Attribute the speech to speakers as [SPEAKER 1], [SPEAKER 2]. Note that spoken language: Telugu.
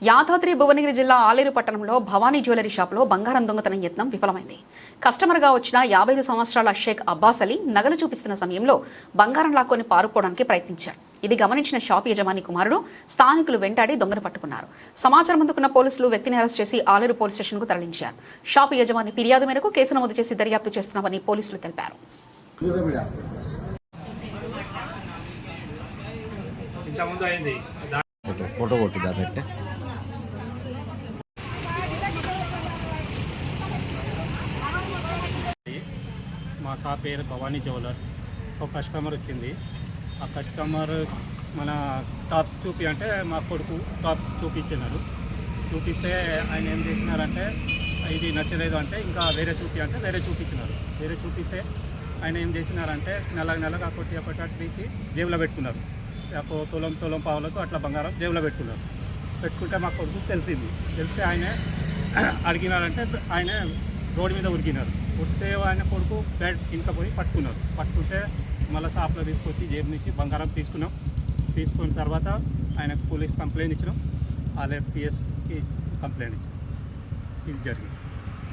[SPEAKER 1] యాదాద్రి భువనగిరి జిల్లా ఆలేరు పట్టణంలో భవానీ జ్యువెలరీ షాపులో బంగారం దొంగతనం యత్నం విఫలమైంది. కస్టమర్గా వచ్చిన 55 సంవత్సరాల షేక్ అబ్బాస్ అలీ నగలు చూపిస్తున్న సమయంలో బంగారం లాక్కొని పారుకోవడానికి ప్రయత్నించాడు. ఇది గమనించిన షాప్ యజమాని కుమారుడు స్థానికులు వెంటాడి దొంగను పట్టుకున్నారు. సమాచారం అందుకున్న పోలీసులు వ్యక్తిని అరెస్ట్ చేసి ఆలేరు పోలీస్ స్టేషన్కు తరలించారు. షాపు యజమాని ఫిర్యాదు మేరకు కేసు నమోదు చేసి దర్యాప్తు చేస్తున్నామని పోలీసులు తెలిపారు.
[SPEAKER 2] ఫోటో కొట్టిదా పెట్టే
[SPEAKER 3] మా షాప్ పేరు భవానీ జ్యువెలర్స్. ఒక కస్టమర్ వచ్చింది. ఆ కస్టమర్ మన టాప్స్ చూపి అంటే మా కొడుకు టాప్స్ చూపించినారు. చూపిస్తే ఆయన ఏం చేసినారంటే ఇది నచ్చలేదు అంటే ఇంకా వేరే చూపి అంటే వేరే చూపించినారు. వేరే చూపిస్తే ఆయన ఏం చేసినారంటే నెలగా కొట్టి తీసి జేబులో పెట్టుకున్నారు. తులం పావులకు అట్లా బంగారం జేబులో పెట్టుకుంటే మా కొడుకు తెలిస్తే ఆయన అడిగినారంటే ఆయన రోడ్డు మీద ఉరికినారు. ఉరికితే ఆయన కొడుకు బెడ్ ఇంకా పోయి పట్టుకుంటే మళ్ళీ షాప్లో తీసుకొచ్చి జేబు నుంచి బంగారం తీసుకున్న తర్వాత ఆయనకు పోలీస్ కంప్లైంట్ ఇచ్చినాం. ఆలే పిఎస్కి కంప్లైంట్ ఇచ్చినాం. ఇది జరిగింది.